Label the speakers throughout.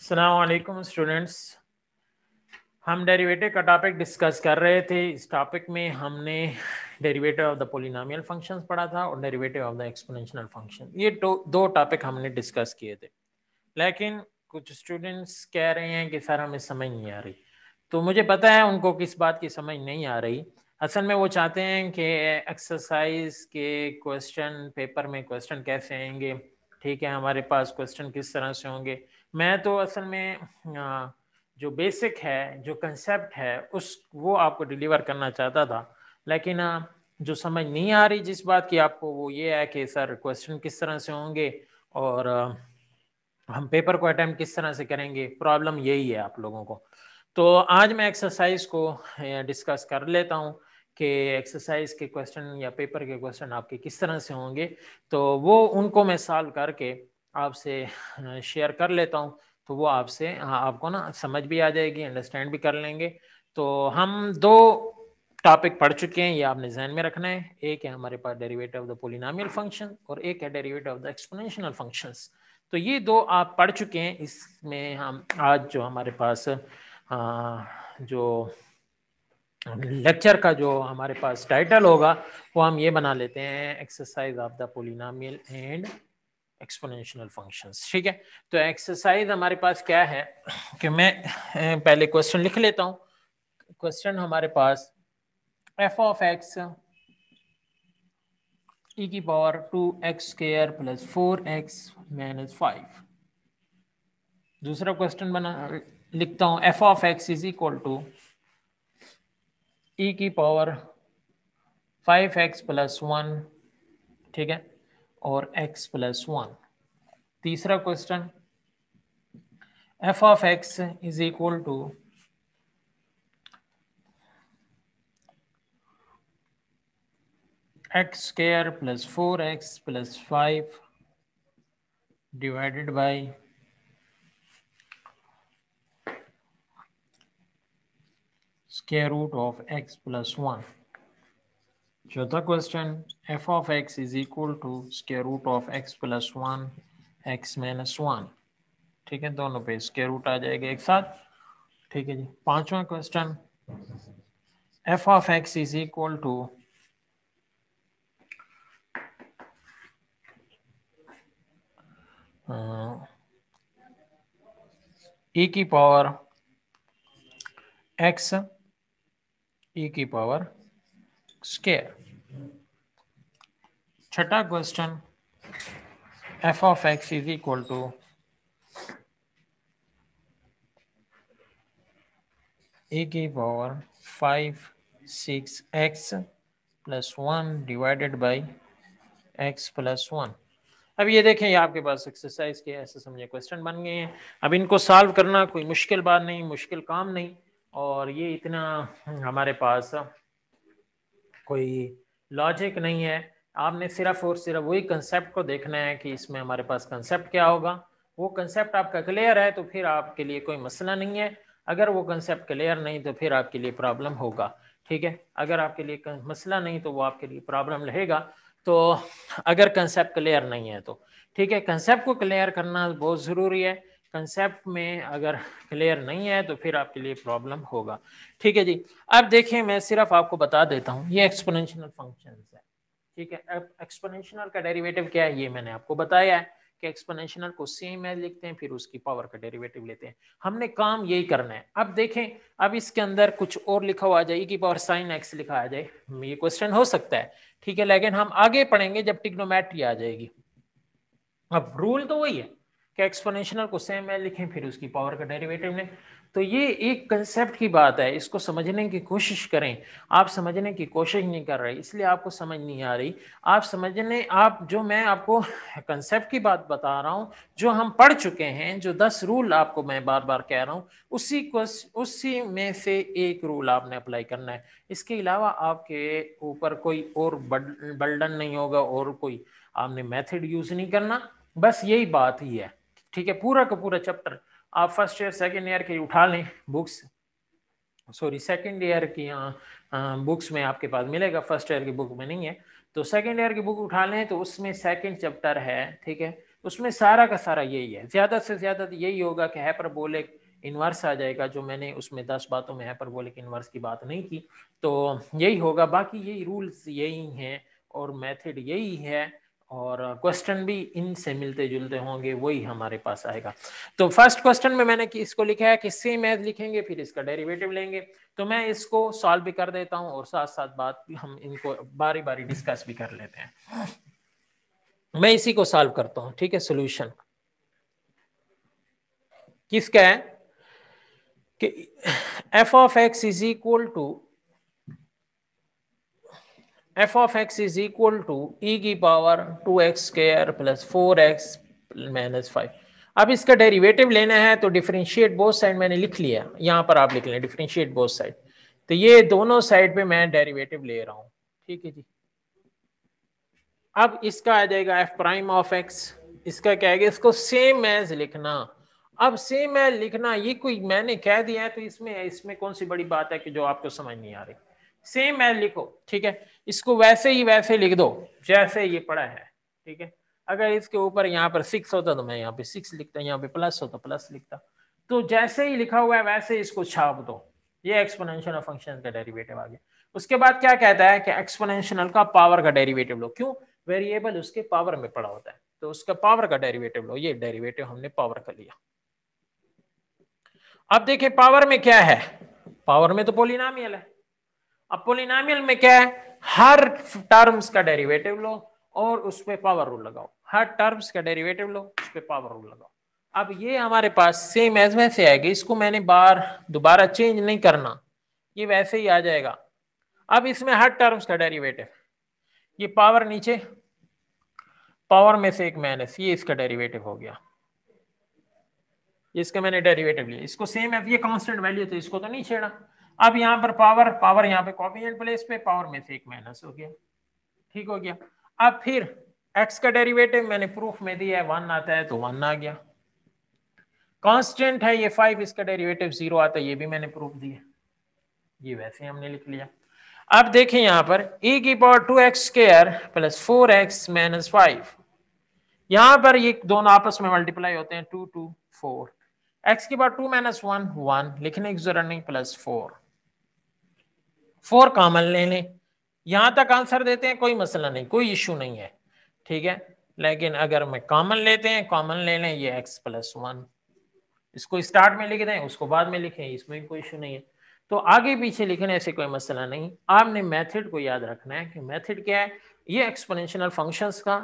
Speaker 1: अस्सलाम वालेकुम स्टूडेंट्स। हम डेरिवेटिव का टॉपिक डिस्कस कर रहे थे। इस टॉपिक में हमने derivative of the polynomial functions पढ़ा था और derivative of the exponential function. ये दो टॉपिक हमने डिस्कस किए थे, लेकिन कुछ स्टूडेंट्स कह रहे हैं कि सर हमें समझ नहीं आ रही। तो मुझे पता है उनको किस बात की समझ नहीं आ रही। असल में वो चाहते हैं कि एक्सरसाइज के क्वेश्चन पेपर में क्वेश्चन कैसे आएंगे, ठीक है, हमारे पास क्वेश्चन किस तरह से होंगे। मैं तो असल में जो बेसिक है, जो कंसेप्ट है, उस वो आपको डिलीवर करना चाहता था, लेकिन जो समझ नहीं आ रही जिस बात की आपको, वो ये है कि सर क्वेश्चन किस तरह से होंगे और हम पेपर को अटेम्प्ट किस तरह से करेंगे। प्रॉब्लम यही है आप लोगों को। तो आज मैं एक्सरसाइज को डिस्कस कर लेता हूँ कि एक्सरसाइज के क्वेश्चन या पेपर के क्वेश्चन आपके किस तरह से होंगे। तो वो उनको मैं सॉल्व करके आपसे शेयर कर लेता हूँ। तो वो आपसे आपको ना समझ भी आ जाएगी, अंडरस्टैंड भी कर लेंगे। तो हम दो टॉपिक पढ़ चुके हैं, ये आपने ध्यान में रखना है। एक है हमारे पास derivative of the polynomial function और एक है derivative of the exponential functions. तो ये दो आप पढ़ चुके हैं। इसमें हम आज जो हमारे पास जो लेक्चर का जो हमारे पास टाइटल होगा वो हम ये बना लेते हैं, exercise of the polynomial and exponential functions. ठीक है, तो एक्सरसाइज हमारे पास क्या है कि मैं पहले क्वेश्चन लिख लेता हूँ। क्वेश्चन हमारे पास एफ ऑफ एक्स ई की power 2x² plus 4x minus 5। दूसरा क्वेश्चन बना लिखता हूं, F of x is equal to E की पावर 5x प्लस 1, ठीक है, और x प्लस 1। तीसरा question, F of x is equal to x² plus 4x plus 5 divided by square root of x plus 1। चौथा question, F of x is equal to square root of x plus 1 x minus 1। ठीक है, दोनों पे square root आ जाएगा एक साथ। ठीक है जी। पांचवा question, F of x is equal to E की पावर एक्स ई की पावर स्क्वायर। छठा question, F of x is equal to A की power 5 6x plus 1 divided by x plus 1। अब ये देखें, ये आपके पास एक्सरसाइज के ऐसे समझे क्वेश्चन बन गए हैं। अब इनको सॉल्व करना कोई मुश्किल बात नहीं, मुश्किल काम नहीं, और ये इतना हमारे पास कोई लॉजिक नहीं है। आपने सिर्फ और सिर्फ वही कंसेप्ट को देखना है कि इसमें हमारे पास कंसेप्ट क्या होगा। वो कंसेप्ट आपका क्लियर है तो फिर आपके लिए कोई मसला नहीं है। अगर वो कंसेप्ट क्लियर नहीं तो फिर आपके लिए प्रॉब्लम होगा। ठीक है, अगर आपके लिए मसला नहीं तो वो आपके लिए प्रॉब्लम रहेगा। तो अगर कंसेप्ट क्लियर नहीं है तो ठीक है, कंसेप्ट को क्लियर करना बहुत ज़रूरी है। कंसेप्ट में अगर क्लियर नहीं है तो फिर आपके लिए प्रॉब्लम होगा। ठीक है जी। अब देखिए, मैं सिर्फ आपको बता देता हूँ, ये एक्सपोनेंशियल फंक्शंस है। ठीक है, अब एक्सपोनेंशियल का डेरिवेटिव क्या है ये मैंने आपको बताया है कि एक्सपोनेंशियल को सेम एज लिखते हैं, फिर उसकी पावर का डेरिवेटिव लेते हैं। हमने काम यही करना है। अब देखें, अब इसके अंदर कुछ और लिखा हुआ आ जाए, की पावर साइन एक्स लिखा आ जाए, ये क्वेश्चन हो सकता है। ठीक है, लेकिन हम आगे पढ़ेंगे जब ट्रिग्नोमेट्री आ जाएगी। अब रूल तो वही है कि एक्सपोनेंशियल को सेम एज लिखें, फिर उसकी पावर का डेरिवेटिव लें। तो ये एक कंसेप्ट की बात है, इसको समझने की कोशिश करें। आप समझने की कोशिश नहीं कर रहे, इसलिए आपको समझ नहीं आ रही। आप जो मैं आपको कंसेप्ट की बात बता रहा हूँ, जो हम पढ़ चुके हैं, जो 10 रूल आपको मैं बार बार कह रहा हूँ, उसी में से एक रूल आपने अप्लाई करना है। इसके अलावा आपके ऊपर कोई और बर्डन नहीं होगा और कोई आपने मेथड यूज नहीं करना। बस यही बात ही है। ठीक है, पूरा का पूरा चैप्टर आप फर्स्ट ईयर सेकेंड ईयर की उठा लें बुक्स, सॉरी सेकेंड ईयर की बुक्स में आपके पास मिलेगा, फर्स्ट ईयर की बुक में नहीं है। तो सेकेंड ईयर की बुक उठा लें तो उसमें सेकेंड चैप्टर है, ठीक है, उसमें सारा का सारा यही है, ज्यादा से ज्यादा तो यही होगा कि हाइपरबोलिक इनवर्स आ जाएगा, जो मैंने उसमें 10 बातों में हाइपरबोलिक इनवर्स की बात नहीं की, तो यही होगा। बाकी यही रूल्स यही हैं और मेथड यही है और क्वेश्चन भी इनसे मिलते जुलते होंगे, वही हमारे पास आएगा। तो फर्स्ट क्वेश्चन में मैंने कि इसको लिखा है कि सेम एज लिखेंगे, फिर इसका डेरिवेटिव लेंगे। तो मैं इसको सॉल्व भी कर देता हूं और साथ साथ बात हम इनको बारी बारी डिस्कस भी कर लेते हैं। मैं इसी को सॉल्व करता हूं, ठीक है। सॉल्यूशन किसका है कि f of x is equal to e की power 2x square plus 4x minus 5। अब इसका डेरिवेटिव लेना है तो डिफरेंशिएट बोथ साइड मैंने लिख लिया, यहां पर आप लिख लें डिफरेंशिएट बोथ साइड। तो ये दोनों साइड पे मैं डेरिवेटिव ले रहा हूं, ठीक है जी। अब इसका आ जाएगा f प्राइम ऑफ x, इसका क्या है, इसको सेम एज लिखना। अब सेम एज लिखना ये कोई मैंने कह दिया है तो इसमें कौन सी बड़ी बात है कि जो आपको समझ नहीं आ रही। सेम एज लिखो, ठीक है। इसको वैसे ही वैसे लिख दो जैसे ये पड़ा है, ठीक है। अगर इसके ऊपर यहाँ पर 6 होता तो मैं यहाँ पे 6 लिखता, यहाँ पे प्लस होता प्लस लिखता। तो जैसे ही लिखा हुआ है वैसे इसको छाप दो। ये एक्सपोनेंशियल फंक्शन का डेरिवेटिव आ गया। उसके बाद क्या कहता है कि एक्सपोनेंशियल का पावर का डेरिवेटिव लो। क्यों? वेरिएबल उसके पावर में पड़ा होता है, तो उसका पावर का डेरिवेटिव लो। ये डेरिवेटिव हमने पावर का लिया। अब देखिए पावर में क्या है, पावर में तो पोलिनोमियल है। अब पोलिनोमियल में क्या है, हर टर्म्स का डेरिवेटिव लो और उस पे पावर रूल लगाओ। हर टर्म्स का डेरिवेटिव लो, उस पे पावर रूल लगाओ। अब ये हमारे पास सेम एज वैसे आएगी, इसको मैंने दोबारा चेंज नहीं करना, ये वैसे ही आ जाएगा। अब इसमें हर टर्म्स का डेरिवेटिव, ये पावर नीचे, पावर में से एक माइनस, ये इसका डेरिवेटिव हो गया। इसका मैंने डेरिवेटिव लिया, इसको सेम है, ये कांस्टेंट वैल्यू तो इसको तो नहीं छेड़ा। अब यहाँ पर पावर यहाँ पे कोएफिशिएंट प्लेस पे, पावर में से एक माइनस हो गया, ठीक हो गया। अब फिर x का डेरिवेटिव मैंने प्रूफ में दिया है 1 आता है तो 1 आ गया। कांस्टेंट है ये 5, इसका डेरिवेटिव 0 आता है, ये भी मैंने प्रूफ दिया, ये वैसे हमने लिख लिया। अब देखें यहाँ पर e की power 2x square plus 4x minus 5, यहां पर ये दोनों आपस में मल्टीप्लाई होते हैं, 2 2 4, x की पावर 2 माइनस 1 1, लिखने की जरूरत नहीं, प्लस 4 कॉमन ले लें। यहां तक आंसर देते हैं, कोई मसला नहीं, कोई इशू नहीं है, ठीक है। लेकिन अगर मैं कॉमन लेते हैं, कॉमन ले लें, ये x प्लस 1, इसको स्टार्ट में लिख दें, उसको बाद में लिखें, इसमें कोई इशू नहीं है। तो आगे पीछे लिखने से कोई मसला नहीं। आपने मेथड को याद रखना है कि मेथड क्या है, ये एक्सपोनेंशियल फंक्शंस का,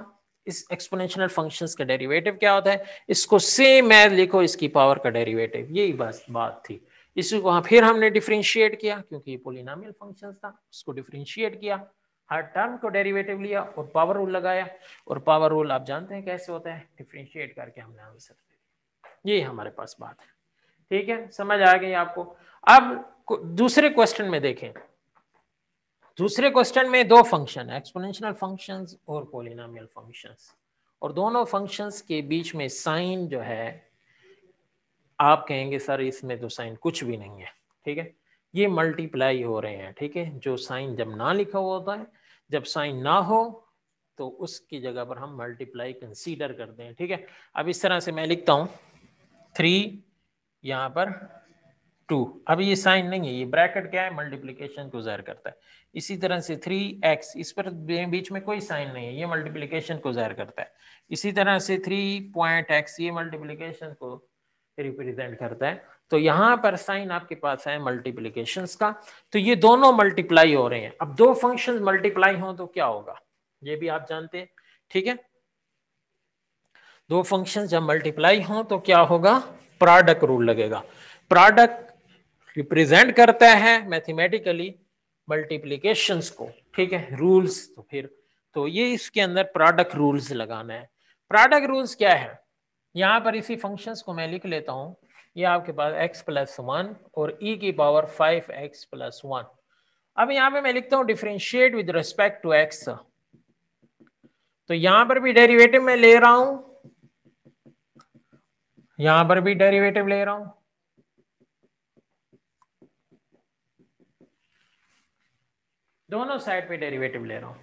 Speaker 1: इस एक्सपोनेंशियल फंक्शंस का डेरिवेटिव क्या होता है, इसको सेम एज लिखो इसकी पावर का डेरिवेटिव, यही बस बात थी। इसको फिर हमने डिफरेंशिएट किया क्योंकि ये पोलिनोमियल फंक्शंस था, उसको डिफरेंशिएट किया, हर टर्म को डेरिवेटिव लिया और पावर रूल लगाया। और पावर रूल आप जानते हैं कैसे होता है, डिफरेंशिएट करके हमने आंसर दे दिया। ये हमारे पास बात है, ठीक है, समझ आ गई आपको। अब दूसरे क्वेश्चन में देखें, दूसरे क्वेश्चन में दो फंक्शन है, एक्सपोनेंशियल फंक्शंस और पॉलिनोमियल फंक्शंस, और दोनों फंक्शंस के बीच में साइन जो है, आप कहेंगे सर इसमें तो साइन कुछ भी नहीं है, ठीक है, ये मल्टीप्लाई हो रहे हैं, ठीक है। जो साइन जब ना लिखा हुआ होता है, जब साइन ना हो तो उसकी जगह पर हम मल्टीप्लाई कंसीडर करते हैं, ठीक है। अब इस तरह से मैं लिखता हूं 3 यहाँ पर 2, अब ये साइन नहीं है, ये ब्रैकेट क्या है, मल्टीप्लिकेशन को जाहिर करता है। इसी तरह से 3x, इस पर बीच में कोई साइन नहीं है, ये मल्टीप्लिकेशन को जाहिर करता है। इसी तरह से 3.x, ये मल्टीप्लिकेशन को रिप्रेजेंट करता है। तो यहाँ पर साइन आपके पास है मल्टीप्लिकेशन का, तो ये दोनों मल्टीप्लाई हो रहे हैं। अब दो फंक्शंस मल्टीप्लाई हो तो क्या होगा, ये भी आप जानते हैं, ठीक है। दो फंक्शंस जब मल्टीप्लाई हो तो क्या होगा, प्रोडक्ट रूल लगेगा। प्रोडक्ट रिप्रेजेंट करता है मैथमेटिकली मल्टीप्लिकेशंस को, ठीक है, रूल्स। तो फिर तो ये इसके अंदर प्रोडक्ट रूल्स लगाना है। प्रोडक्ट रूल्स क्या है, यहां पर इसी फंक्शंस को मैं लिख लेता हूं, ये आपके पास x प्लस 1 और e की पावर 5x प्लस 1। अब यहां पे मैं लिखता हूं differentiate with respect to x, तो यहां पर भी डेरिवेटिव में ले रहा हूं, यहां पर भी डेरिवेटिव ले रहा हूं, दोनों साइड पे डेरिवेटिव ले रहा हूं।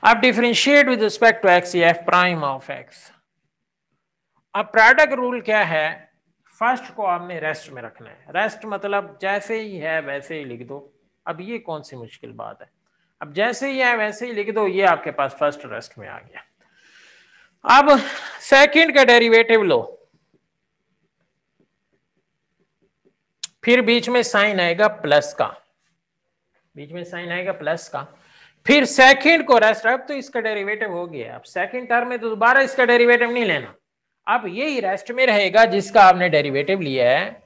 Speaker 1: अब differentiate with respect to x, ये f प्राइम ऑफ x, अब प्रोडक्ट रूल क्या है, फर्स्ट को आपने रेस्ट में रखना है। रेस्ट मतलब जैसे ही है वैसे ही लिख दो। अब ये कौन सी मुश्किल बात है, अब जैसे ही है वैसे ही लिख दो, ये आपके पास फर्स्ट रेस्ट में आ गया। अब सेकंड का डेरिवेटिव लो, फिर बीच में साइन आएगा प्लस का, बीच में साइन आएगा प्लस का, फिर सेकंड को रेस्ट। अब तो इसका डेरिवेटिव हो गया, अब सेकंड टर्म में तो दोबारा इसका डेरिवेटिव नहीं लेना, अब यही रेस्ट में रहेगा जिसका आपने डेरिवेटिव लिया है,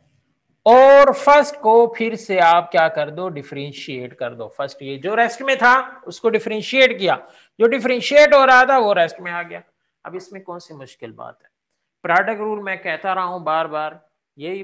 Speaker 1: और फर्स्ट को फिर से आप क्या कर दो, डिफरेंशिएट कर दो। फर्स्ट ये जो रेस्ट में था उसको डिफरेंशिएट किया, जो डिफरेंशिएट हो रहा था वो रेस्ट में आ गया। अब इसमें कौन सी मुश्किल बात है, प्रोडक्ट रूल मैं कहता रहा हूं बार बार, यही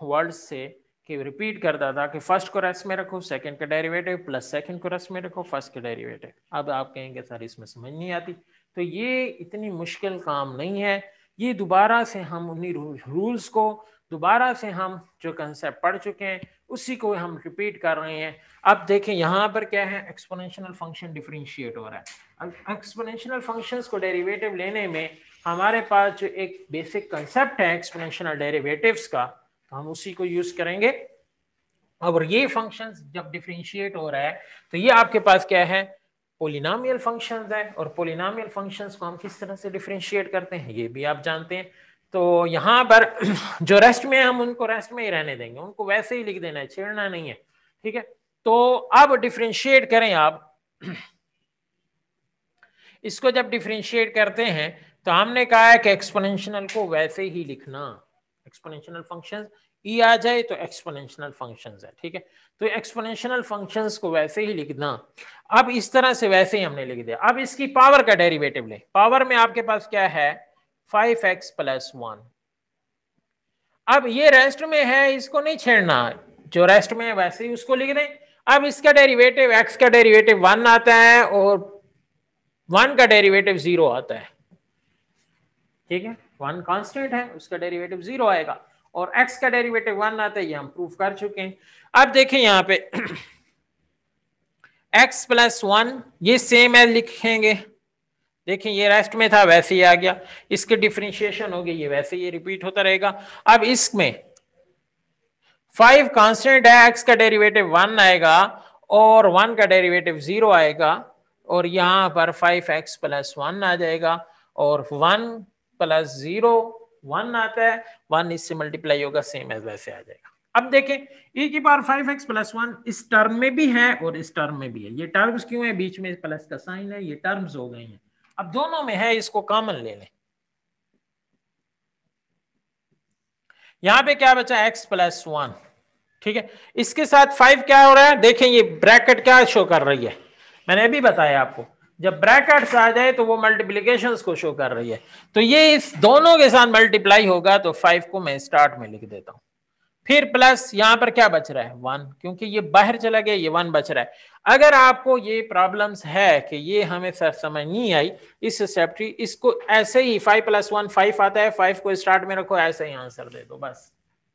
Speaker 1: वर्ड से कि रिपीट करता था कि फर्स्ट को रेस्ट में रखो, सेकंड का डेरिवेटिव प्लस सेकंड को रेस्ट में रखो, फर्स्ट का डेरिवेटिव। अब आप कहेंगे सर इसमें समझ नहीं आती, तो ये इतनी मुश्किल काम नहीं है, ये दोबारा से हम उन्हीं रूल्स को दोबारा से हम जो कंसेप्ट पढ़ चुके हैं उसी को हम रिपीट कर रहे हैं। अब देखें यहाँ पर क्या है, एक्सपोनेंशियल फंक्शन डिफरेंशिएट हो रहा है। अब एक्सपोनेंशियल फंक्शंस को डेरिवेटिव लेने में हमारे पास जो एक बेसिक कंसेप्ट है एक्सपोनेंशियल डेरिवेटिव्स का, तो हम उसी को यूज करेंगे। और ये फंक्शंस जब डिफरेंशिएट हो रहा है तो ये आपके पास क्या है, पोलिनोमियल फंक्शंस है, और पोलिनोमियल फंक्शंस को हम किस तरह से डिफरेंशिएट करते हैं ये भी आप जानते हैं। तो यहाँ पर जो रेस्ट में है हम उनको रेस्ट में ही रहने देंगे, उनको वैसे ही लिख देना है, छेड़ना नहीं है, ठीक है। तो अब डिफरेंशिएट करें आप, इसको जब डिफरेंशिएट करते हैं तो हमने कहा है कि एक्सपोनेंशियल को वैसे ही लिखना, एक्सपोनेंशियल फंक्शन ई आ जाए तो एक्सपोनेंशियल फंक्शंस है, ठीक है। तो एक्सपोनेंशियल फंक्शंस को वैसे ही लिखना। अब इस तरह से वैसे ही हमने लिख दिया। अब इसकी पावर का डेरिवेटिव ले, पावर में आपके पास क्या है 5x + 1। अब ये रेस्ट में है, इसको नहीं छेड़ना, जो रेस्ट में है वैसे ही उसको लिख दें। अब इसका डेरिवेटिव x का डेरिवेटिव 1 आता है और 1 का डेरिवेटिव 0 आता है, ठीक है। 1 कांस्टेंट है, उसका डेरिवेटिव 0 आएगा, और x का डेरिवेटिव 1 आता है, ये हम प्रूफ कर चुके हैं। अब देखें यहाँ पे x + 1 ये सेम है लिखेंगे, देखें ये रेस्ट में था वैसे ही आ गया, इसके डिफरेंशिएशन हो गई, ये वैसे ही रिपीट होता रहेगा। अब इसमें 5 कांस्टेंट है, x का डेरिवेटिव 1 आएगा और 1 का डेरिवेटिव 0 आएगा, और यहां पर 5x + 1 आ जाएगा, और 1 + 0 1 आता है, 1 इससे मल्टीप्लाई होगा, सेम एज वैसे आ जाएगा। अब देखें e⁻⁵ 5x + 1 इस टर्म में भी है और इस टर्म में भी है, ये टर्म्स क्यों है, बीच में प्लस का साइन है, ये टर्म्स हो गई हैं। अब दोनों में है, इसको कॉमन ले लें, यहां पे क्या बचा x + 1, ठीक है। इसके साथ 5 क्या हो रहा है, देखें ये ब्रैकेट क्या शो कर रही है, मैंने अभी बताया आपको, जब ब्रैकेट्स आ जाए तो वो मल्टीप्लिकेशंस को शो कर रही है, तो ये इस दोनों के साथ मल्टीप्लाई होगा, तो 5 को मैं स्टार्ट में लिख देता हूं, फिर प्लस यहां पर क्या बच रहा है 1, क्योंकि ये बाहर चला गया, ये 1 बच रहा है। अगर आपको ये प्रॉब्लम्स है कि ये हमें सर समझ नहीं आई इस सेप्टी, इसको ऐसे ही 5 + 1 5 आता है, 5 को स्टार्ट में रखो, ऐसे ही आंसर दे दो, बस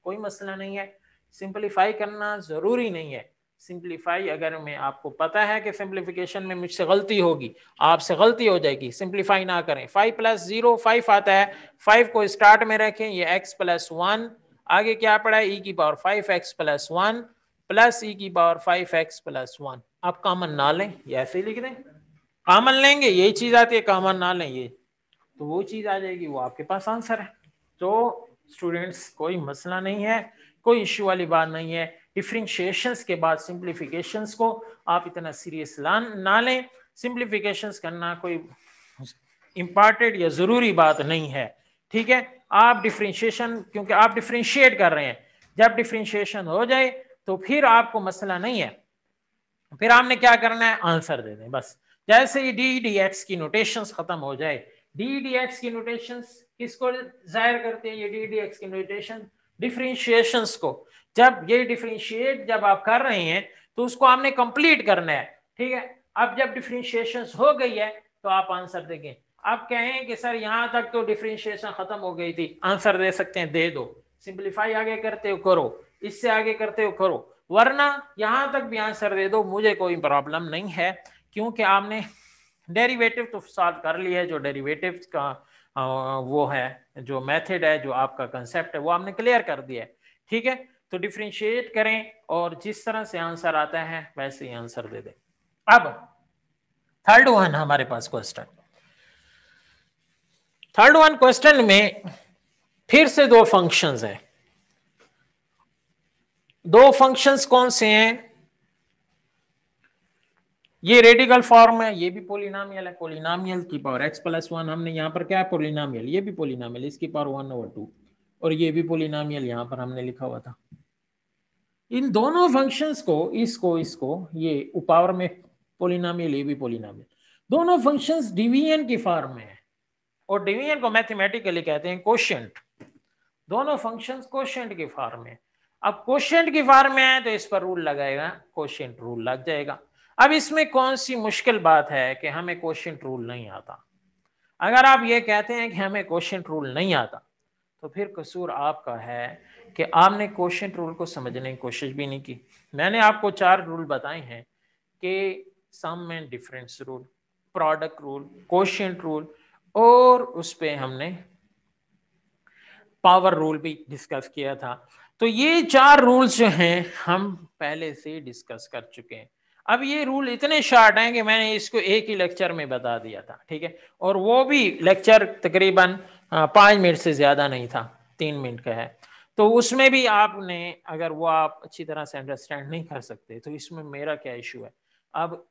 Speaker 1: कोई मसला नहीं है। सिंपलीफाई करना जरूरी नहीं है, सिंपलीफाई अगर मैं आपको पता है कि सिंपलीफिकेशन में मुझसे गलती होगी, आपसे गलती हो जाएगी, सिंपलीफाई ना करें। 5 + 0 5 आता है, 5 को स्टार्ट में रखें, ये x + 1, आगे क्या पड़ा है e⁻⁵x + 1 प्लस e⁻⁵x + 1। आप कॉमन ना लें, ये ऐसे ही लिख दें, कॉमन लेंगे यही चीज आती है, कॉमन ना लें ये तो वो चीज आ जाएगी, वो आपके पास आंसर है। तो स्टूडेंट्स कोई मसला नहीं है, कोई इश्यू वाली बात नहीं है। डिफरेंशिएशंस के बाद सिंप्लीफिकेशंस को आप इतना सीरियस ना लें, सिंप्लीफिकेशंस करना कोई इंपॉर्टेंट या जरूरी बात नहीं है, ठीक है। आप डिफरेंशिएशन, क्योंकि आप डिफरेंशिएट कर रहे हैं, जब डिफरेंशिएशन हो जाए तो फिर आपको मसला नहीं है, फिर आपने क्या करना है आंसर दे दें बस। जैसे ही डी dx की नोटेशंस खत्म हो जाए, डी dx की नोटेशंस किसको जाहिर करते हैं, ये डी dx की नोटेशन डिफरेंशिएशंस को। जब ये डिफरेंशिएट जब आप कर रहे हैं तो उसको आपने कंप्लीट करना है, ठीक है। अब जब डिफरेंशिएशंस हो गई है तो आप आंसर देंगे। आप कहें कि सर यहां तक तो डिफरेंशिएशन खत्म हो गई थी, आंसर दे सकते हैं, दे दो, सिंप्लीफाई आगे करते हो करो, इससे आगे करते हो करो, वरना यहां तक भी आंसर दे दो, मुझे कोई प्रॉब्लम नहीं है, क्योंकि आपने डेरिवेटिव तो सॉल्व कर लिया है, जो डेरिवेटिव का वो है, जो मेथड है, जो आपका कंसेप्ट है, वो आपने क्लियर कर दिया है। ठीक है, तो डिफरेंशिएट करें और जिस तरह से आंसर आता है वैसे ही आंसर दे दें। अब थर्ड वन हमारे पास क्वेश्चन, थर्ड वन क्वेश्चन में फिर से दो फंक्शंस हैं। दो फंक्शंस कौन से हैं? ये रेडिकल फॉर्म है, ये भी पोलिनोमियल है, पोलिनोमियल की पावर x प्लस 1, हमने यहाँ पर क्या है पोलिनोमियल, ये भी पोलिनोमियल, इसकी पावर 1/2, और ये भी पोलिनोमियल यहाँ पर हमने लिखा हुआ था। इन दोनों फंक्शंस को, इसको ये पावर में पोलिनोमियल, ये भी पोलिनोमियल, दोनों फंक्शंस डिवीजन की फॉर्म में है, और डिवीजन को मैथमेटिकली कहते हैं कोशेंट। दोनों फंक्शंस कोशेंट की फॉर्म में। अब कोशेंट की फॉर्म में है तो इस पर रूल लगाएगा, कोशेंट रूल लग जाएगा। अब इसमें कौन सी मुश्किल बात है कि हमें कोशेंट रूल नहीं आता? अगर आप ये कहते हैं कि हमें कोशेंट रूल नहीं आता, तो फिर कसूर आपका है कि आपने कोशेंट रूल को समझने की कोशिश भी नहीं की। मैंने आपको 4 रूल बताए हैं कि sum and difference rule, product rule, quotient rule, और उस पे हमने पावर रूल भी डिस्कस किया था। तो ये 4 रूल्स जो हैं हम पहले से डिस्कस कर चुके हैं। अब ये रूल इतने शॉर्ट हैं कि मैंने इसको एक ही लेक्चर में बता दिया था, ठीक है, और वो भी लेक्चर तकरीबन 5 मिनट से ज्यादा नहीं था, 3 मिनट का है। तो उसमें भी आपने, अगर वो आप अच्छी तरह से अंडरस्टैंड नहीं कर सकते तो इसमें मेरा क्या इशू है? अब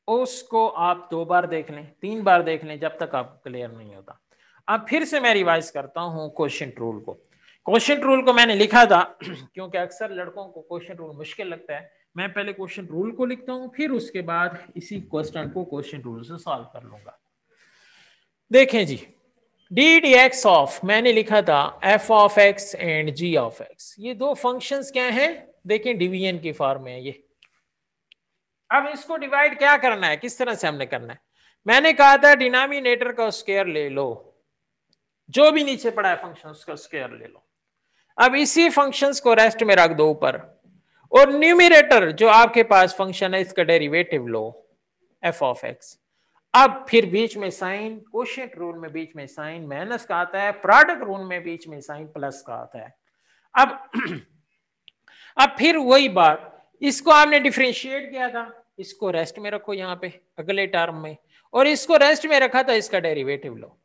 Speaker 1: उसको आप 2 बार देख लें, 3 बार देख लें, जब तक आपको क्लियर नहीं होता। अब फिर से मैं रिवाइज करता हूं क्वेश्चन रूल को। क्वेश्चन रूल को मैंने लिखा था क्योंकि अक्सर लड़कों को क्वेश्चन रूल मुश्किल लगता है। मैं पहले क्वेश्चन रूल को लिखता हूं, फिर उसके बाद इसी क्वेश्चन को क्वेश्चन रूल से सॉल्व कर लूंगा। देखें जी, डी डी एक्स ऑफ, मैंने लिखा था f of x and g of x, ये दो फंक्शंस क्या हैं? देखें डिवीजन की फॉर्म में है ये। अब इसको डिवाइड क्या करना है, किस तरह से हमने करना है? मैंने कहा था डिनोमिनेटर का स्क्वायर ले लो, जो भी नीचे पड़ा है फंक्शन उसका स्क्वायर ले लो। अब इसी फंक्शंस को रेस्ट में रख दो ऊपर, और न्यूमरेटर जो आपके पास फंक्शन है इसका derivative low, F of x. अब फिर बीच में साइन, कोशेंट रूल में बीच में साइन माइनस का आता है, प्रोडक्ट रूल में बीच में साइन प्लस का आता है। अब फिर वही बात, इसको आपने डिफरेंशिएट किया था, इसको रेस्ट में रखो यहां पे अगले टर्म में, और इसको रेस्ट में रखा था, इसका डेरिवेटिव लो।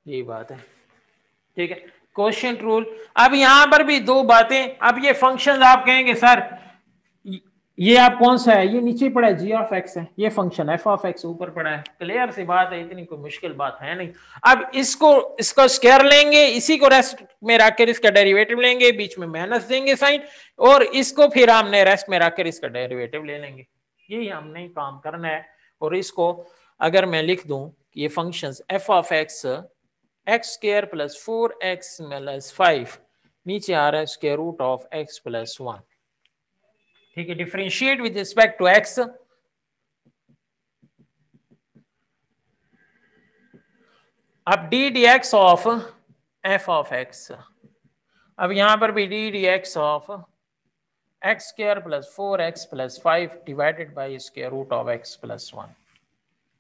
Speaker 1: यही बात है, ठीक है, कोशेंट रूल। अब यहां पर भी 2 बातें। अब ये फंक्शन आप कहेंगे सर ये आप कौन सा है, ये नीचे पड़ा है जी ऑफ एक्स है, ये फंक्शन एफ ऑफ एक्स ऊपर पड़ा है। क्लियर सी बात है, इतनी कोई मुश्किल बात है नहीं। अब इसको स्क्वायर लेंगे, इसी को रेस्ट में रखकर इसका डेरिवेटिव लेंगे, बीच में माइनस देंगे साइन, और इसको फिर हमने रेस्ट में रखकर इसका डेरिवेटिव ले लेंगे। यही हमने काम करना है। और इसको अगर मैं लिख दूं कि ये function f of x x square plus 4x plus 5, नीचे आ रहा है square root of x plus 1, ठीक है, differentiate with respect to x। अब d d x of f of x, अब यहां पर भी d d x of x square plus 4x plus 5 divided by square root of x plus 1।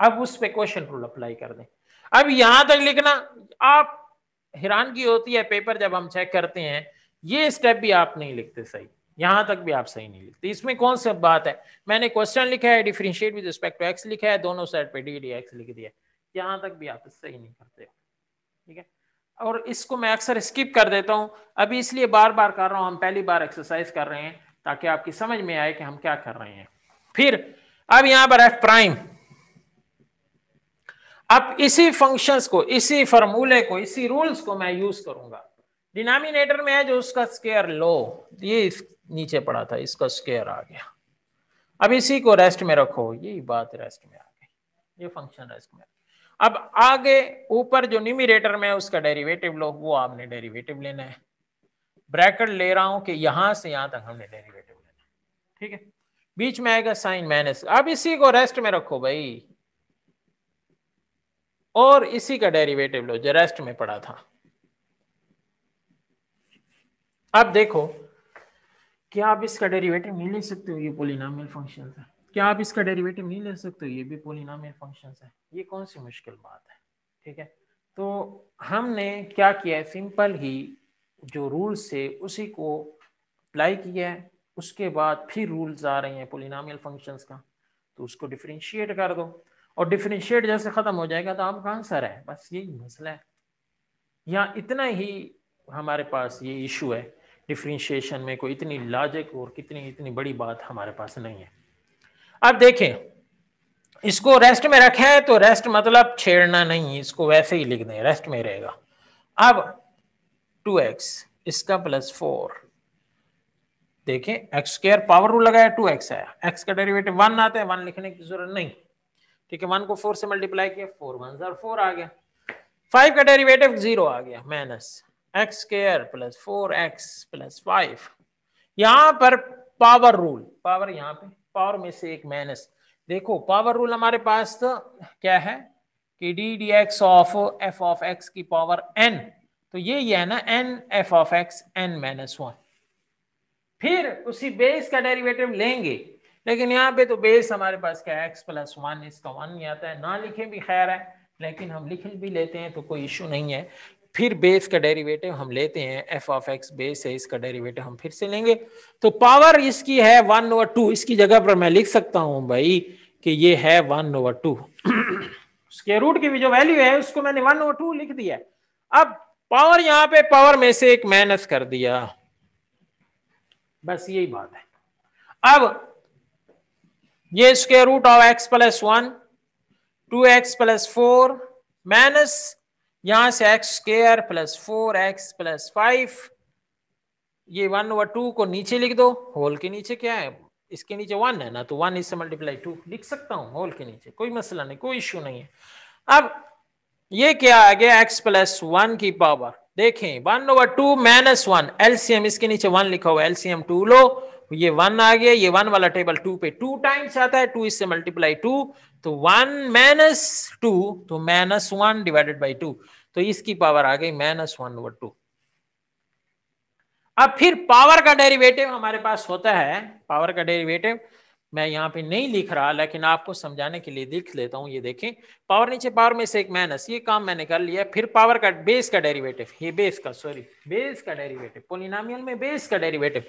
Speaker 1: अब उस पे क्वेश्चन रूल अप्लाई कर दें। अब यहां तक लिखना, आप हैरानगी होती है पेपर जब हम चेक करते हैं, ये स्टेप भी आप नहीं लिखते सही, यहां तक भी आप सही नहीं लिखते। इसमें कौन सी बात है? मैंने क्वेश्चन लिखा है, differentiate with respect to x लिखा है, दोनों साइड पे डी डी एक्स लिख दिया, यहां तक भी आप सही नहीं करते, ठीक है। और इसको मैं अक्सर स्किप कर देता हूं, अभी इसलिए बार बार कर रहा हूं, हम पहली बार एक्सरसाइज कर रहे हैं ताकि आपकी समझ में आए कि हम क्या कर रहे हैं। फिर अब यहां पर एफ प्राइम, अब इसी फंक्शंस को, इसी फॉर्मूले को, इसी रूल्स को मैं यूज करूंगा। डिनोमिनेटर में है जो उसका स्क्वायर लो, ये नीचे पड़ा था, इसका स्क्वायर आ गया। अब इसी को रेस्ट में रखो, यही बात रेस्ट में आ गई, ये फंक्शन रेस्ट में। अब आगे ऊपर जो न्यूमरेटर में है उसका डेरिवेटिव लो, वो आपने डेरिवेटिव लेना है। ब्रैकेट ले रहा हूं कि यहां से यहां तक हमने डेरिवेटिव लेना है, ठीक है। बीच में आएगा साइन माइनस, अब इसी को रेस्ट में रखो भाई, और इसी का डेरिवेटिव लो जो रेस्ट में पड़ा था। अब देखो क्या आप इसका डेरिवेटिव नहीं ले सकते हो, ये पॉलिनोमियल फंक्शन है, क्या आप इसका डेरिवेटिव नहीं ले सकते? ये भी पॉलिनोमियल फंक्शन है, ये कौन सी मुश्किल बात है? ठीक है, तो हमने क्या किया है, सिंपल ही जो रूल्स है उसी को अप्लाई किया है, उसके बाद फिर रूल्स आ रहे हैं पॉलिनोमियल फंक्शंस का, तो उसको डिफरेंशिएट कर दो, और डिफरेंशिएट जैसे खत्म हो जाएगा तो आपका आंसर है, बस यही मसला है। यहाँ इतना ही हमारे पास ये इशू है, डिफरेंशिएशन में कोई इतनी लॉजिक और कितनी इतनी बड़ी बात हमारे पास नहीं है। अब देखें, इसको रेस्ट में रखे हैं तो रेस्ट मतलब छेड़ना नहीं, इसको वैसे ही लिख दें, रेस्ट में रहेगा। अब 2x इसका +4, देखें एक्स स्क्वायर पावर रूल लगाया, 2x आया, x का डेरिवेटिव 1 आता है, 1 लिखने की जरूरत नहीं, ठीक है, 1 को 4 से मल्टीप्लाई किया, 4 1 4 आ गया, 5 का डेरिवेटिव 0 आ गया, माइनस एक्स स्क्वायर +4x +5। यहां पर पावर रूल, पावर यहां पे पावर में से एक माइनस, देखो पावर रूल हमारे पास तो क्या है कि D d x of f of x की पावर n, तो ये है ना n f of x n-1, फिर उसी बेस का डेरिवेटिव लेंगे, लेकिन यहाँ पे तो बेस हमारे पास क्या है x +1, इसका 1 नहीं आता है, ना लिखे भी खैर है, लेकिन हम लिख भी लेते हैं तो कोई इशू नहीं है। फिर बेस का डेरिवेटिव हम लेते हैं, f ऑफ x बेस है, इसका डेरिवेटिव हम फिर से लेंगे, तो पावर इसकी है 1/2, इसकी जगह पर मैं लिख सकता हूं भाई कि ये है 1/2, स्क्वायर रूट की भी जो वैल्यू है उसको मैंने 1/2 लिख दिया। अब पावर यहां पे पावर में से एक माइनस कर दिया, बस यही बात है। अब ये square root of x +1 2x +4 minus यहां से x स्क्वायर +4x +5, ये 1/2 को नीचे लिख दो, होल के नीचे क्या है, इसके नीचे 1 है ना, तो 1 इससे मल्टीप्लाई 2 लिख सकता हूं होल के नीचे, कोई मसला नहीं, कोई इश्यू नहीं है। अब ये क्या आ गया, x +1 की पावर, देखें 1/2 -1, एलसीएम इसके नीचे 1 लिखा हुआ है, एलसीएम 2 लो, ये 1 आ गया, ये 1 वाला टेबल 2 पे 2 टाइम्स आता है, 2 इससे मल्टीप्लाई 2, तो 1 - 2, तो -1 डिवाइडेड बाई 2, तो इसकी पावर आ गई -1/2। अब फिर पावर का डेरिवेटिव हमारे पास होता है, पावर का डेरिवेटिव मैं यहाँ पे नहीं लिख रहा, लेकिन आपको समझाने के लिए लिख लेता हूँ, ये देखें पावर नीचे पावर में से एक माइनस, ये काम मैंने कर लिया। फिर पावर का बेस का डेरिवेटिव, ये बेस का डेरिवेटिव, पॉलिनोमियल में बेस का डेरिवेटिव,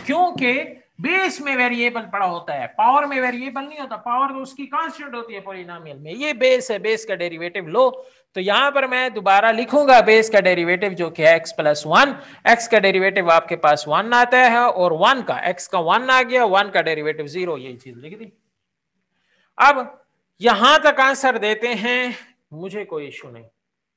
Speaker 1: क्योंकि बेस में वेरिएबल पड़ा होता है, पावर में वेरिएबल नहीं होता, पावर तो उसकी कांस्टेंट होती है पॉलिनोमियल में, ये बेस है, बेस का डेरिवेटिव लो, तो यहां पर मैं दोबारा लिखूंगा बेस का डेरिवेटिव जो कि x +1, x का डेरिवेटिव आपके पास 1 आता है, और 1 का x का 1 आ गया, 1 का डेरिवेटिव 0, यही चीज लिख दी। अब यहां तक आंसर देते हैं, मुझे कोई इश्यू नहीं,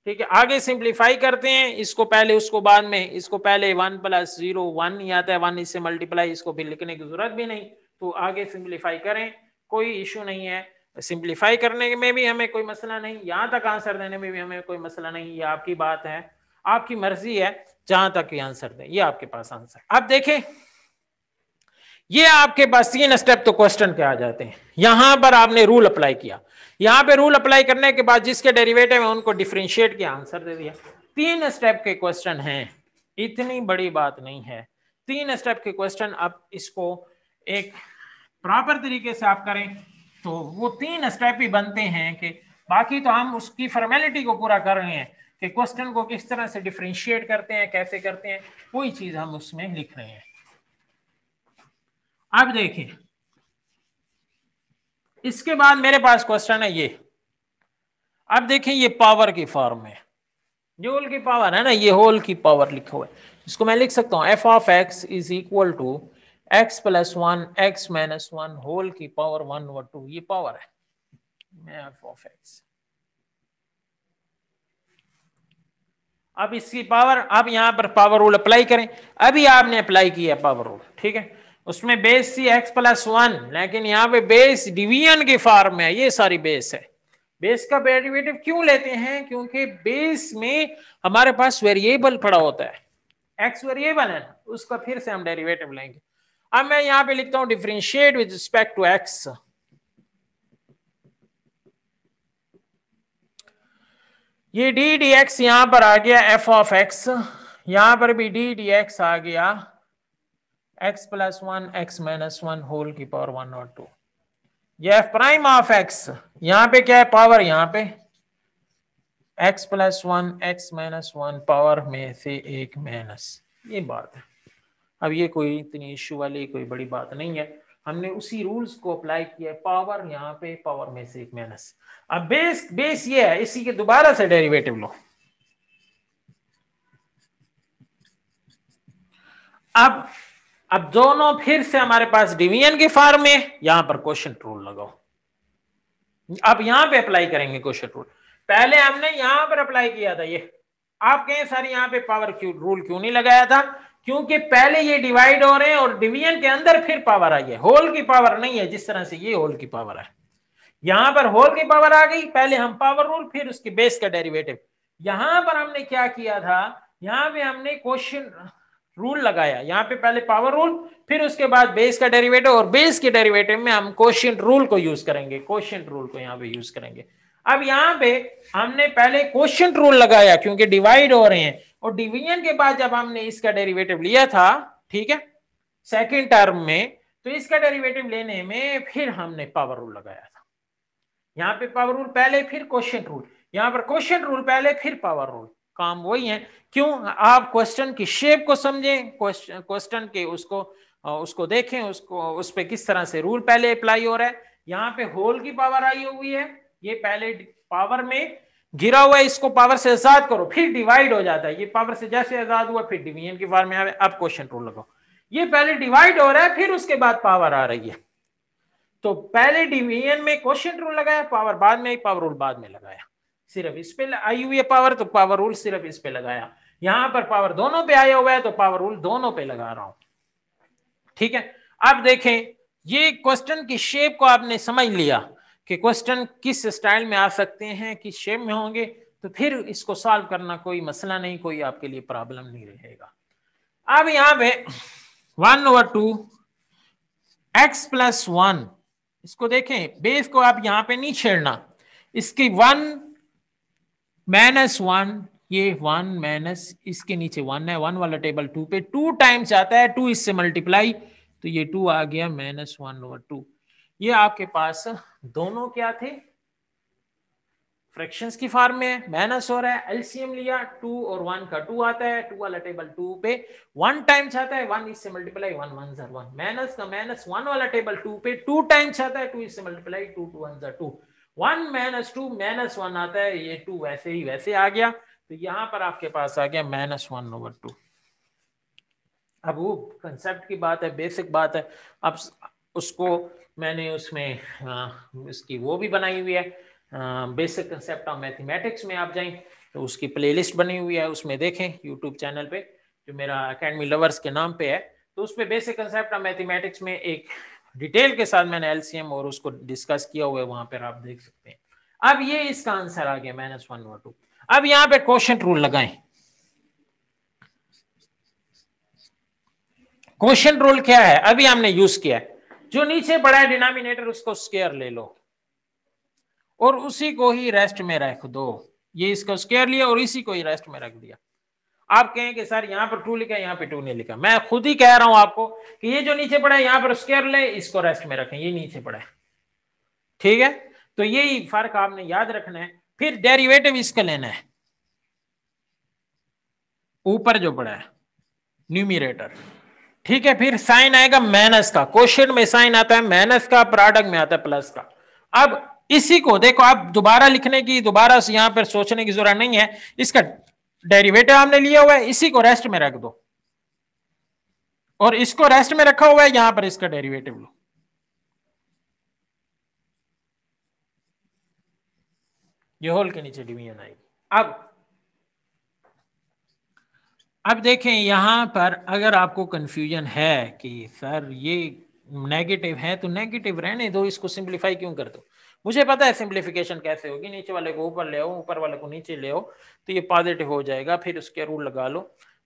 Speaker 1: ठीक है, आगे सिंप्लीफाई करते हैं, इसको पहले उसको बाद में, इसको पहले 1 + 0 1 ही आता है, 1 इससे मल्टीप्लाई, इसको भी लिखने की जरूरत भी नहीं, तो आगे सिंप्लीफाई करें, कोई इश्यू नहीं है, सिंप्लीफाई करने में भी हमें कोई मसला नहीं, यहां तक आंसर देने में भी हमें कोई मसला नहीं, ये आपकी बात है, आपकी मर्जी है, जहां तक ये आंसर दें, ये आपके पास आंसर। अब देखें, ये आपके पास 3 स्टेप तो क्वेश्चन के आ जाते हैं, यहां पर आपने रूल अप्लाई किया, यहां पे रूल अप्लाई करने के बाद जिसके डेरिवेटिव है उनको डिफरेंशिएट किया, आंसर दे दिया। 3 स्टेप के क्वेश्चन हैं, इतनी बड़ी बात नहीं है, 3 स्टेप के क्वेश्चन। अब इसको एक प्रॉपर तरीके से आप करें तो वो 3 स्टेप ही बनते हैं, कि बाकी तो हम उसकी फॉर्मेलिटी को पूरा कर रहे हैं कि क्वेश्चन को किस तरह से डिफरेंशिएट करते हैं, कैसे करते हैं, कोई चीज हम उसमें लिख रहे हैं। अब देखिए, इसके बाद मेरे पास क्वेश्चन है ये, अब देखिए ये पावर की फॉर्म में, जो होल की पावर है ना, ये होल की पावर लिखा हुआ है, इसको मैं लिख सकता हूं f of x is equal to x +1 x - 1 whole की पावर 1/2, ये पावर है f ऑफ x। अब इसकी पावर, अब यहां पर पावर रूल अप्लाई करें, अभी आपने अप्लाई किया पावर रूल, ठीक है, उसमें बेस थी x +1, लेकिन यहाँ पे बेस डिवीजन की फॉर्म में है, ये सारी बेस है। बेस का डेरिवेटिव क्यों लेते हैं, क्योंकि बेस में हमारे पास वेरिएबल पड़ा होता है, x वेरिएबल है ना, उसका फिर से हम डेरिवेटिव लेंगे। अब मैं यहाँ पे लिखता हूं differentiate with respect to x, ये डी डी एक्स यहां पर आ गया f ऑफ x, यहां पर भी डी डी एक्स आ गया x +1 x - 1 होल की पावर 1/2। ये एफ प्राइम ऑफ एक्स, यहाँ पे क्या है पावर, यहाँ पे x plus one x minus one power में से एक माइनस, ये बात है। अब ये कोई इतनी इश्यू वाली कोई बड़ी बात नहीं है, हमने उसी रूल्स को अप्लाई किया है, पावर यहाँ पे पावर में से एक माइनस। अब बेस ये है, इसी के दोबारा से डेरिवेटिव लो। अब दोनों फिर से हमारे पास डिवीजन के फॉर्म में, यहां पर क्वोशिएंट रूल लगाओ। अब यहां पे अप्लाई करेंगे क्वोशिएंट रूल, पहले हमने यहां पर अप्लाई किया था ये। आप कहें सर यहां पे पावर रूल क्यों नहीं लगाया था, क्योंकि पहले ये डिवाइड हो रहे हैं और डिवीजन के अंदर फिर पावर आई है, होल की पावर नहीं है, जिस तरह से ये होल की पावर है। यहां पर होल की पावर आ गई, पहले हम पावर रूल फिर उसके बेस का डेरिवेटिव। यहां पर हमने क्या किया था, यहां पे हमने क्वोशिएंट रूल लगाया, यहां पे पहले पावर रूल फिर उसके बाद बेस का डेरिवेटिव, और बेस के डेरिवेटिव में हम क्वोशिएंट रूल को यूज करेंगे, क्वोशिएंट रूल को यहां पे यूज करेंगे। अब यहां पे हमने पहले क्वोशिएंट रूल लगाया क्योंकि डिवाइड हो रहे हैं, और डिवीजन के बाद जब हमने इसका डेरिवेटिव लिया था, ठीक है, सेकंड टर्म में, तो इसका डेरिवेटिव लेने में फिर हमने पावर रूल लगाया था। यहाँ पे पावर रूल पहले फिर क्वोशिएंट रूल, यहाँ पर क्वोशिएंट रूल पहले फिर पावर रूल, काम वही है। क्यों, आप क्वेश्चन की शेप को समझें, क्वेश्चन के उसको देखें, उस पे किस तरह से रूल पहले अप्लाई हो रहा है। यहाँ पे होल की पावर आई हुई है, ये पहले पावर में गिरा हुआ है, इसको पावर से आजाद करो, फिर डिवाइड हो जाता है, ये पावर से जैसे आजाद हुआ फिर डिवीजन की फॉर्म में आवे। अब क्वोशिएंट रूल लगाओ, ये पहले डिवाइड हो रहा है फिर उसके बाद पावर आ रही है, तो पहले डिवीजन में क्वोशिएंट रूल लगाया, पावर बाद में, पावर रूल बाद में लगाया। सिर्फ इस पे आई हुई है पावर, तो पावर रूल सिर्फ इस पे लगाया। यहां पर पावर दोनों पे आया हुआ है, तो पावर रूल दोनों पे लगा रहा हूं, ठीक है। अब देखें, ये क्वेश्चन की शेप को आपने समझ लिया कि क्वेश्चन किस स्टाइल में आ सकते हैं, किस शेप में होंगे, तो फिर इसको सॉल्व करना कोई मसला नहीं, कोई आपके लिए प्रॉब्लम नहीं रहेगा। अब यहां पे 1/2 x प्लस 1, इसको देखें, बेस को आप यहां पे नहीं छेड़ना, इसकी 1 माइनस 1, ये 1 माइनस इसके नीचे 1 है, 1 वाला टेबल 2 पे 2 टाइम्स आता है, 2 इससे मल्टीप्लाई, तो ये 2 आ गया -1/2। ये आपके पास दोनों क्या थे, फ्रैक्शंस की फॉर्म में, माइनस हो रहा है, एलसीएम लिया, 2 और 1 का 2 आता है, 2 वाला टेबल 2 पे 1 टाइम्स आता है, 1 इससे मल्टीप्लाई, 1 1 1, माइनस का माइनस 1 वाला टेबल 2 पे 2 टाइम्स आता है, 2 इससे मल्टीप्लाई, 2 2 1 2, 1 माइनस 2 माइनस 1 आता है, ये 2 वैसे ही वैसे आ गया, तो यहां पर आपके पास आ गया -1/2। अब वो कंसेप्ट की बात है, बेसिक बात है, अब उसको मैंने उसमें इसकी वो भी बनाई हुई है, बेसिक कंसेप्ट ऑफ मैथमेटिक्स में आप जाएं तो उसकी प्लेलिस्ट बनी हुई है, उसमें देखें यूट्यूब चैनल पे, जो मेरा एकेडमी लवर्स के नाम पे है, तो उस पे बेसिक कंसेप्ट ऑफ मैथमेटिक्स में एक डिटेल के साथ मैंने एलसीएम और उसको डिस्कस किया हुआ है, वहां पर आप देख सकते हैं। अब ये इसका आंसर आ गया -1/2। अब यहाँ पे क्वोशिएंट रूल लगाएं। क्वोशिएंट रूल क्या है, अभी हमने यूज किया है, जो नीचे पड़ा है डिनोमिनेटर उसको स्क्वायर ले लो और उसी को ही रेस्ट में रख दो, ये इसका स्क्वायर लिया और इसी को ही रेस्ट में रख दिया। आप कहें कि सर यहाँ पर 2 लिखा है, यहाँ पे 2 नहीं लिखा, मैं खुद ही कह रहा हूं आपको कि ये जो नीचे पड़ा है यहाँ पर स्क्वायर ले, इसको रेस्ट में रखें, ये नीचे पड़ा है, ठीक है। तो यही फर्क आपने याद रखना है। फिर डेरिवेटिव इसका लेना है, ऊपर जो पड़ा है न्यूमरेटर, ठीक है। फिर साइन आएगा माइनस का, क्वोशिएंट में साइन आता है माइनस का, प्रोडक्ट में आता है प्लस का। अब इसी को देखो, आप दोबारा लिखने की, दोबारा से यहां पर सोचने की जरूरत नहीं है, इसका डेरिवेटिव हमने लिया हुआ है, इसी को रेस्ट में रख दो और इसको रेस्ट में रखा हुआ है, यहां पर इसका डेरिवेटिव लो। ये होल के नीचे डिवीजन आएगी। अब देखें यहां पर अगर आपको कंफ्यूजन है कि सर ये नेगेटिव है तो नेगेटिव रहने दो, इसको सिंपलीफाई क्यों कर दो। मुझे पता है सिंपलीफिकेशन कैसे होगी, नीचे वाले को ऊपर ले आओ, ऊपर वाले को नीचे ले आओ, तो ये पॉजिटिव हो जाएगा, फिर उसके रूल लगा लो।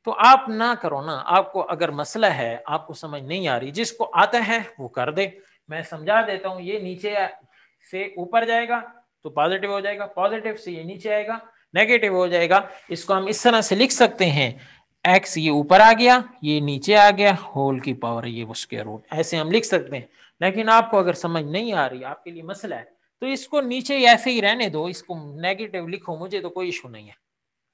Speaker 1: तो आप ना करो ना, आपको अगर मसला है, आपको समझ नहीं आ रही, जिसको आता है वो कर दे, मैं समझा देता हूँ। ये नीचे से ऊपर जाएगा तो पॉजिटिव हो जाएगा, पॉजिटिव से ये नीचे आएगा नेगेटिव हो जाएगा। इसको हम इस तरह से लिख सकते हैं, x ये ऊपर आ गया, ये नीचे आ गया, होल की पावर ये वो स्क्वायर रूट, ऐसे हम लिख सकते हैं। लेकिन आपको अगर समझ नहीं आ रही, आपके लिए मसला है, तो इसको नीचे ऐसे ही रहने दो, इसको नेगेटिव लिखो, मुझे तो कोई इशू नहीं है।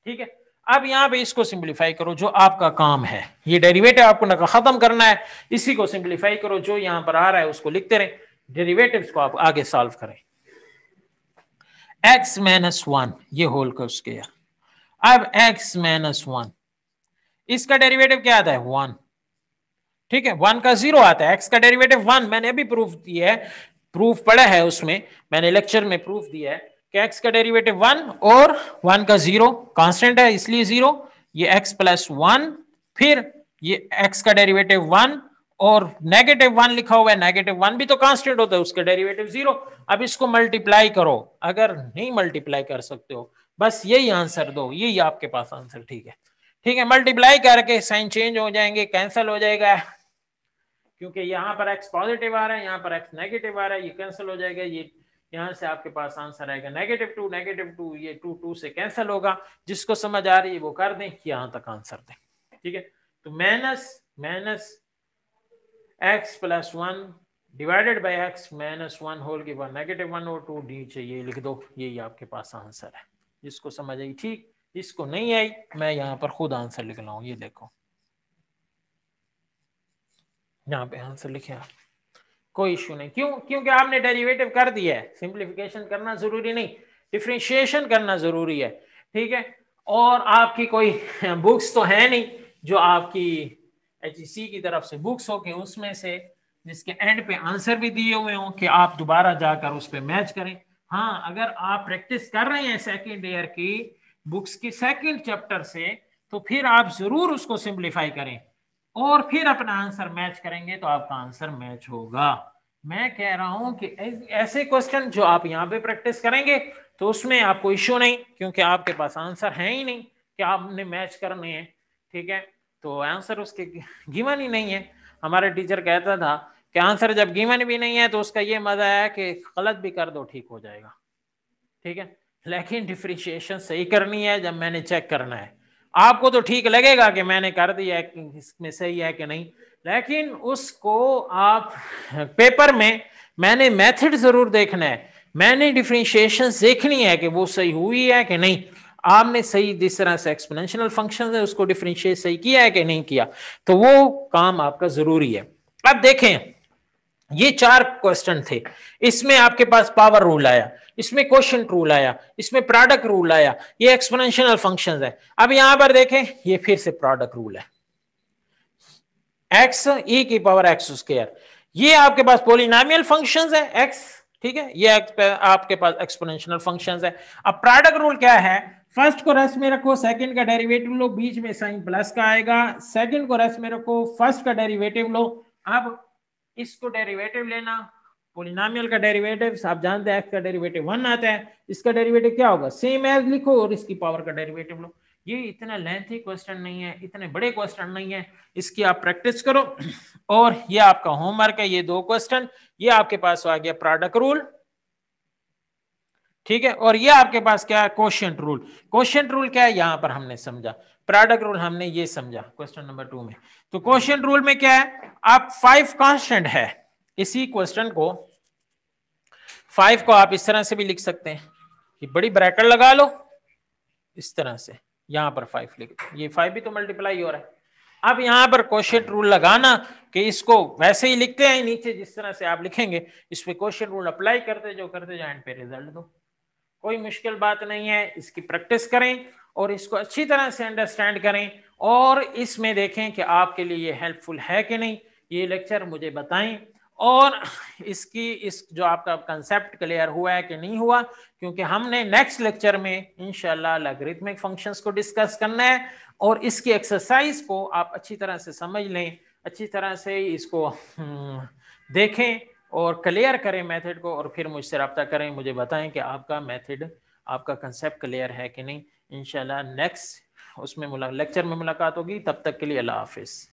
Speaker 1: ठीक है, अब यहाँ पे इसको सिंप्लीफाई करो, जो आपका काम है, ये डेरिवेटिव आपको ना खत्म करना है, इसी को सिंप्लीफाई करो, जो यहाँ पर आ रहा है उसको लिखते रहे, डेरिवेटिव्स को आप आगे सॉल्व करें। x माइनस 1 ये होल का स्क्वायर, अब x माइनस 1 इसका डेरिवेटिव क्या आता है 1, ठीक है, 1 का 0 आता है, x का डेरिवेटिव 1, मैंने अभी प्रूफ दिया है, प्रूफ पढ़ा है उसमें, मैंने लेक्चर में प्रूफ दिया है कि x का डेरिवेटिव 1 और 1 का 0 कांस्टेंट है इसलिए 0, ये x प्लस 1, फिर ये x का डेरिवेटिव 1 और नेगेटिव 1 लिखा हुआ है, नेगेटिव 1 भी तो कांस्टेंट होता है, उसका डेरिवेटिव 0। अब इसको मल्टीप्लाई करो, अगर नहीं मल्टीप्लाई कर सकते हो बस यही आंसर दो, यही आपके पास आंसर, ठीक है, ठीक है, मल्टीप्लाई करके साइन चेंज हो जाएंगे, कैंसिल हो जाएगा, क्योंकि यहाँ पर x पॉजिटिव आ रहा है, यहाँ पर x नेगेटिव आ रहा है, ये कैंसिल हो जाएगा, ये यहाँ से आपके पास आंसर आएगा -2, ये 2 से कैंसिल होगा, जिसको समझ आ रही है वो कर दें, यहाँ तक आंसर दें, ठीक है। तो minus x plus 1 divided by x minus 1 whole के बाद -1 और 2 नीचे ये लिख दो, यही आपके पास आंसर है, जिसको समझ आई ठीक, इसको नहीं आई मैं यहाँ पर खुद आंसर लिख रहा हूँ, ये देखो यहाँ पे आंसर लिखे आप, कोई इश्यू नहीं, क्यों, क्योंकि आपने डेरिवेटिव कर दिया है, सिंप्लीफिकेशन करना जरूरी नहीं, डिफरेंशिएशन करना जरूरी है, ठीक है। और आपकी कोई बुक्स तो है नहीं जो आपकी HEC की तरफ से बुक्स हो के उसमें से जिसके एंड पे आंसर भी दिए हुए हों कि आप दोबारा जाकर उस पर मैच करें। हाँ, अगर आप प्रैक्टिस कर रहे हैं सेकेंड ईयर की बुक्स की सेकेंड चैप्टर से, तो फिर आप जरूर उसको सिंप्लीफाई करें और फिर अपना आंसर मैच करेंगे तो आपका आंसर मैच होगा। मैं कह रहा हूं कि ऐसे क्वेश्चन जो आप यहाँ पे प्रैक्टिस करेंगे तो उसमें आपको इश्यू नहीं, क्योंकि आपके पास आंसर है ही नहीं कि आपने मैच करने हैं, ठीक है, तो आंसर उसके गिवन ही नहीं है। हमारे टीचर कहता था कि आंसर जब गिवन भी नहीं है तो उसका ये मजा है कि गलत भी कर दो ठीक हो जाएगा, ठीक है, लेकिन डिफरेंशिएशन सही करनी है जब मैंने चेक करना है। आपको तो ठीक लगेगा कि मैंने कर दिया है, इसमें सही है कि नहीं, लेकिन उसको आप पेपर में मैंने मेथड जरूर देखना है, मैंने डिफरेंशिएशन देखनी है कि वो सही हुई है कि नहीं, आपने सही जिस तरह से एक्सपोनेंशियल फंक्शन है उसको डिफरेंशिएट सही किया है कि नहीं किया, तो वो काम आपका जरूरी है। अब देखें ये 4 क्वेश्चन थे, इसमें आपके पास पावर रूल आया, इसमें क्वोशिएंट रूल आया, इसमें प्रोडक्ट रूल आया, ये एक्सपोनेंशियल फंक्शंस है। अब यहां पर देखें ये फिर से प्रोडक्ट रूल है, x e की पावर x स्क्वायर, ये आपके पास पॉलिनोमियल फंक्शंस है x, ठीक है, ये आपके पास एक्सपोनेंशियल फंक्शंस है। अब प्रोडक्ट रूल क्या है, फर्स्ट को रेस्ट में रखो, सेकंड का डेरिवेटिव लो, बीच में साइन प्लस का आएगा, सेकंड को रेस्ट में रखो, फर्स्ट का डेरिवेटिव लो, अब इसको डेरिवेटिव लेना, पॉलिनोमियल का डेरिवेटिव आप जानते हैं x का डेरिवेटिव 1 आता है, इसका डेरिवेटिव क्या होगा सेम एज लिखो और इसकी पावर का डेरिवेटिव लो। ये इतना लेंथी क्वेश्चन नहीं है, इतने बड़े क्वेश्चन नहीं है, इसकी आप प्रैक्टिस करो और ये आपका होमवर्क है, ये 2 क्वेश्चन, ये आपके पास आ गया प्रोडक्ट रूल, ठीक है, और ये आपके पास क्या है क्वोशिएंट रूल। क्वोशिएंट रूल क्या है यहाँ पर हमने समझा, प्रोडक्ट रूल हमने ये समझा क्वेश्चन नंबर 2 में। तो क्वोशिएंट रूल में क्या है, आप 5 कांस्टेंट है, इसी क्वेश्चन को 5 को आप इस तरह से भी लिख सकते हैं कि बड़ी ब्रैकेट लगा लो इस तरह से, यहां पर 5 लिख, ये 5 भी तो मल्टीप्लाई हो रहा है। अब यहां पर क्वोशिएंट रूल लगाना कि इसको वैसे ही लिखते हैं नीचे जिस तरह से आप लिखेंगे, इस पे क्वोशिएंट रूल अप्लाई करते जाओ एंड पे रिजल्ट दो, कोई मुश्किल बात नहीं है। इसकी प्रैक्टिस करें और इसको अच्छी तरह से अंडरस्टैंड करें और इसमें देखें कि आपके लिए ये हेल्पफुल है कि नहीं, ये लेक्चर मुझे बताएं और इस जो आपका कंसेप्ट क्लियर हुआ है कि नहीं हुआ, क्योंकि हमने नेक्स्ट लेक्चर में इंशाल्लाह लॉगरिथमिक फंक्शंस को डिस्कस करना है और इसकी एक्सरसाइज को आप अच्छी तरह से समझ लें, अच्छी तरह से इसको देखें और क्लियर करें मेथड को और फिर मुझसे रब्ता करें, मुझे बताएं कि आपका मेथड, आपका कंसेप्ट क्लियर है कि नहीं। इंशाल्लाह नेक्स्ट उसमें लेक्चर में मुलाकात होगी, तब तक के लिए अल्लाह हाफिज।